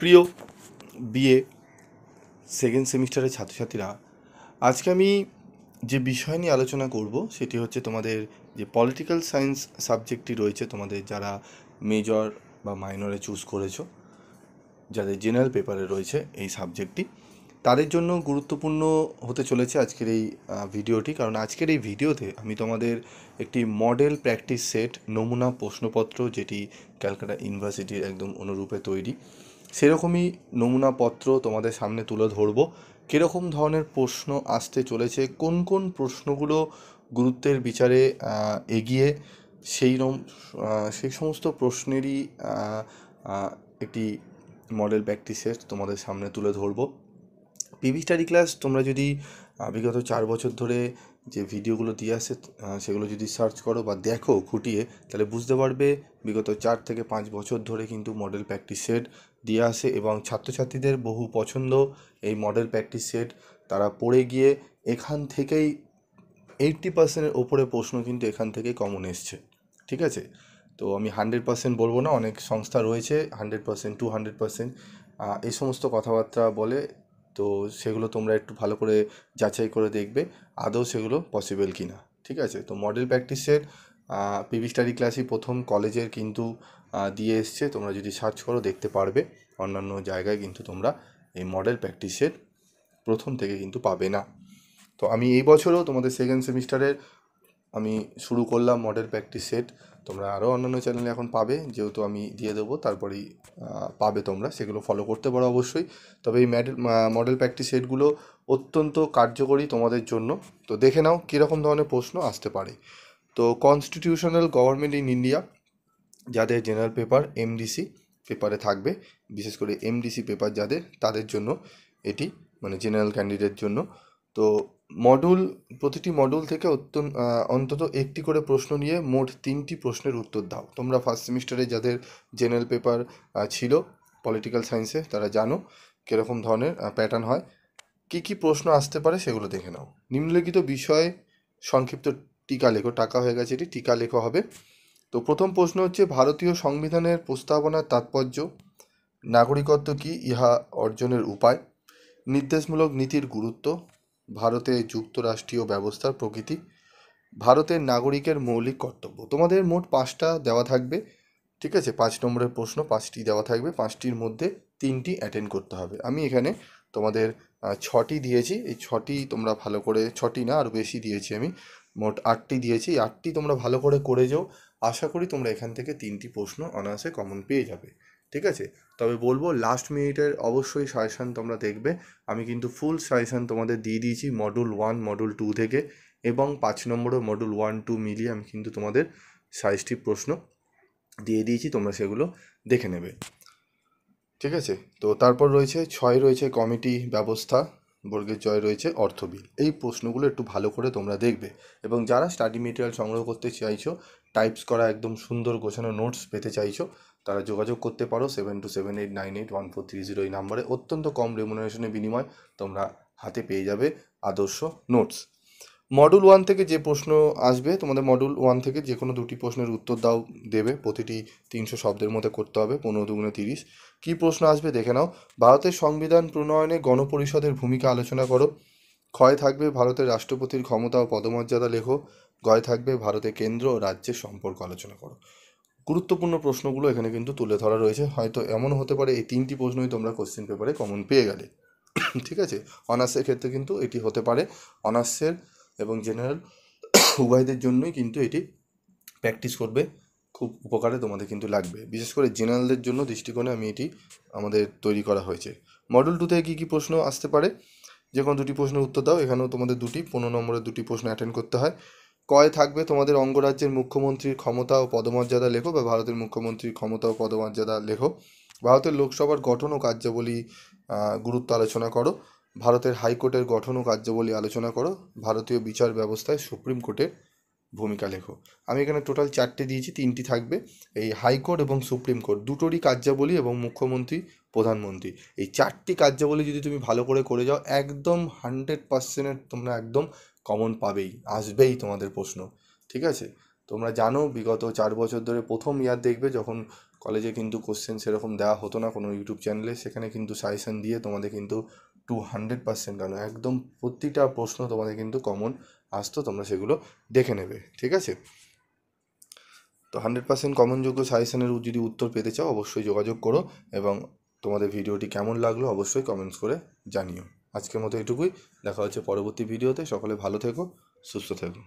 প্রিয় BA second সেমিস্টারের ছাত্রছাত্রীরা, আজকে আমি যে বিষয় নিয়ে আলোচনা করব সেটি হচ্ছে তোমাদের যে পলিটিক্যাল সায়েন্স সাবজেক্টটি রয়েছে, তোমাদের যারা মেজর বা মাইনরে চুজ করেছো, যাদের জেনারেল পেপারে রয়েছে এই সাবজেক্টটি, তাদের জন্য গুরুত্বপূর্ণ হতে চলেছে আজকের এই ভিডিওটি। কারণ আজকের এই ভিডিওতে আমি তোমাদের একটি মডেল প্র্যাকটিস সেট নমুনা প্রশ্নপত্র, যেটি ক্যালকাটা ইউনিভার্সিটির একদম অনুরূপে তৈরি, সেরকমই নমুনাপত্র তোমাদের সামনে তুলে ধরবো। কীরকম ধরনের প্রশ্ন আসতে চলেছে, কোন কোন প্রশ্নগুলো গুরুত্বের বিচারে এগিয়ে, সেই সমস্ত প্রশ্নেরই একটি মডেল প্র্যাকটিস সেট তোমাদের সামনে তুলে ধরবো। পিভি স্টাডি ক্লাস তোমরা যদি বিগত 4 বছর ধরে যে ভিডিওগুলো দিয়ে আসে সেগুলো যদি সার্চ করো বা দেখো খুঁটিয়ে, তাহলে বুঝতে পারবে বিগত 4 থেকে 5 বছর ধরে কিন্তু মডেল প্র্যাকটিস সেট দিয়ে আসে এবং ছাত্রছাত্রীদের বহু পছন্দ এই মডেল প্র্যাকটিস সেট। তারা পড়ে গিয়ে এখান থেকেই 80%-এর ওপরে প্রশ্ন কিন্তু এখান থেকেই কমন এসছে। ঠিক আছে, তো আমি 100% বলবো না, অনেক সংস্থা রয়েছে 100%, 200% এই সমস্ত কথাবার্তা বলে। তো সেগুলো তোমরা একটু ভালো করে যাচাই করে দেখবে আদৌ সেগুলো পসিবল কি না। ঠিক আছে, তো মডেল প্র্যাকটিসের পিভি স্টাডি ক্লাসই প্রথম কলেজের কিন্তু দিয়ে এসছে। তোমরা যদি সার্চ করো দেখতে পারবে, অন্যান্য জায়গায় কিন্তু তোমরা এই মডেল প্র্যাকটিসের প্রথম থেকে কিন্তু পাবে না। তো আমি এই বছরও তোমাদের সেকেন্ড সেমিস্টারের আমি শুরু করলাম মডেল প্র্যাকটিস সেট। তোমরা আরও অন্যান্য চ্যানেলে এখন পাবে, যেহেতু আমি দিয়ে দেবো তারপরেই পাবে, তোমরা সেগুলো ফলো করতে পারো অবশ্যই। তবে এই মডেল প্র্যাকটিস সেটগুলো অত্যন্ত কার্যকরী তোমাদের জন্য। তো দেখে নাও কীরকম ধরনের প্রশ্ন আসতে পারে। তো কনস্টিটিউশনাল গভর্নমেন্ট ইন ইন্ডিয়া, যাদের জেনারেল পেপার এমডিসি পেপারে থাকবে, বিশেষ করে এমডিসি পেপার যাদের, তাদের জন্য এটি, মানে জেনারেল ক্যান্ডিডেট জন্য। তো প্রতিটি মডিউল থেকে অন্তত একটি করে প্রশ্ন নিয়ে মোট 3টি প্রশ্নের উত্তর দাও। তোমরা ফার্স্ট সেমিস্টারে যাদের জেনারেল পেপার ছিল পলিটিক্যাল সায়েন্সে, তারা জানো কীরকম ধরনের প্যাটার্ন হয়। কী কী প্রশ্ন আসতে পারে সেগুলো দেখে নাও। নিম্নলিখিত বিষয়ে সংক্ষিপ্ত টিকা লেখো, টাকা হয়ে গেছে, এটি টিকা লেখো হবে। তো প্রথম প্রশ্ন হচ্ছে, ভারতীয় সংবিধানের প্রস্তাবনার তাৎপর্য, নাগরিকত্ব কি, ইহা অর্জনের উপায়, নির্দেশমূলক নীতির গুরুত্ব, ভারতে যুক্তরাষ্ট্রীয় ব্যবস্থার প্রকৃতি, ভারতের নাগরিকের মৌলিক কর্তব্য। তোমাদের মোট 5টা দেওয়া থাকবে। ঠিক আছে, 5 নম্বরের প্রশ্ন 5টি দেওয়া থাকবে, 5টির মধ্যে 3টি অ্যাটেন্ড করতে হবে। আমি এখানে তোমাদের 6টি দিয়েছি। এই 6টি তোমরা ভালো করে, 6টি না আরও বেশি দিয়েছি, আমি মোট 8টি দিয়েছি। 8টি তোমরা ভালো করে যাও। আশা করি তোমরা এখান থেকে 3টি প্রশ্ন অনায়াসে কমন পেয়ে যাবে। ঠিক আছে, তবে বলবো লাস্ট মিনিটের অবশ্যই সাজেশান তোমরা দেখবে। আমি কিন্তু ফুল সাজেশান তোমাদের দিয়ে দিয়েছি মডুল 1, মডুল 2 থেকে, এবং 5 নম্বরও মডুল 1, 2 মিলিয়ে আমি কিন্তু তোমাদের 60টি প্রশ্ন দিয়ে দিয়েছি, তোমরা সেগুলো দেখে নেবে। ঠিক আছে, তো তারপর রয়েছে 6 রয়েছে কমিটি ব্যবস্থা, বর্গের জয় রয়েছে অর্থ বিল। এই প্রশ্নগুলো একটু ভালো করে তোমরা দেখবে। এবং যারা স্টাডি মেটেরিয়াল সংগ্রহ করতে চাইছো, টাইপস করা একদম সুন্দর গোছানো নোটস পেতে চাইছো, তারা যোগাযোগ করতে পারো 7278981430 এই নাম্বারে। অত্যন্ত কম রেমুনারেশনের বিনিময় তোমরা হাতে পেয়ে যাবে আদর্শ নোটস। মডুল 1 থেকে যে প্রশ্ন আসবে, তোমাদের মডুল 1 থেকে যে কোনো 2টি প্রশ্নের উত্তর দেবে। প্রতিটি 300 শব্দের মধ্যে করতে হবে, 15 দুগুণে 30। কী প্রশ্ন আসবে দেখে নাও। ভারতের সংবিধান প্রণয়নে গণপরিষদের ভূমিকা আলোচনা করো। ক্ষয় থাকবে ভারতের রাষ্ট্রপতির ক্ষমতা ও পদমর্যাদা লেখো। গয় থাকবে ভারতের কেন্দ্র ও রাজ্যের সম্পর্ক আলোচনা করো। গুরুত্বপূর্ণ প্রশ্নগুলো এখানে কিন্তু তুলে ধরা রয়েছে। হয়তো এমন হতে পারে এই 3টি প্রশ্নই তোমরা কোশ্চেন পেপারে কমন পেয়ে গেলে। ঠিক আছে, অনার্সের ক্ষেত্রে কিন্তু এটি হতে পারে। অনার্সের এবং জেনারেল উভয়দের জন্যই কিন্তু এটি প্র্যাকটিস করবে, খুব উপকারে তোমাদের কিন্তু লাগবে। বিশেষ করে জেনারেলদের জন্য দৃষ্টিকোণে আমি এটি আমাদের তৈরি করা হয়েছে। মডেল 2 থেকে কী কী প্রশ্ন আসতে পারে, যে কোনো 2টি প্রশ্নের উত্তর দাও। এখানেও তোমাদের 15 নম্বরের 2টি প্রশ্ন অ্যাটেন্ড করতে হয়। কয় থাকবে তোমাদের অঙ্গরাজ্যের মুখ্যমন্ত্রীর ক্ষমতা ও পদমর্যাদা লেখো, বা ভারতের মুখ্যমন্ত্রীর ক্ষমতা ও পদমর্যাদা লেখো। ভারতের লোকসভার গঠন ও কার্যাবলী গুরুত্ব আলোচনা করো। ভারতের হাইকোর্টের গঠন ও কার্যাবলী আলোচনা করো। ভারতীয় বিচার ব্যবস্থায় সুপ্রিম কোর্টের ভূমিকা লেখো। আমি এখানে টোটাল 4টে দিয়েছি, 3টি থাকবে। এই হাইকোর্ট এবং সুপ্রিম কোর্ট দুটোরই কার্যাবলী, এবং মুখ্যমন্ত্রী, প্রধানমন্ত্রী, এই 4টি কার্যাবলী যদি তুমি ভালো করে যাও, একদম 100% তোমরা একদম কমন পাবেই, আসবেই তোমাদের প্রশ্ন। ঠিক আছে, তোমরা জানো বিগত 4 বছর ধরে প্রথম ইয়ার দেখবে যখন কলেজে কিন্তু কোশ্চেন সেরকম দেওয়া হতো না কোনো ইউটিউব চ্যানেলে, সেখানে কিন্তু সাজেশন দিয়ে তোমাদের কিন্তু 200% কেন একদম প্রতিটা প্রশ্ন তোমাদের কিন্তু কমন আসতো, তোমরা সেগুলো দেখে নেবে, ঠিক আছে? তো 100% কমনযোগ্য সাজেশনের যদি উত্তর পেতে চাও অবশ্যই যোগাযোগ করো, এবং তোমাদের ভিডিওটি কেমন লাগলো অবশ্যই কমেন্টস করে জানিও। আজকের মতো এটুকুই, দেখা হচ্ছে পরবর্তী ভিডিওতে। সকলে ভালো থেকো, সুস্থ থেকো।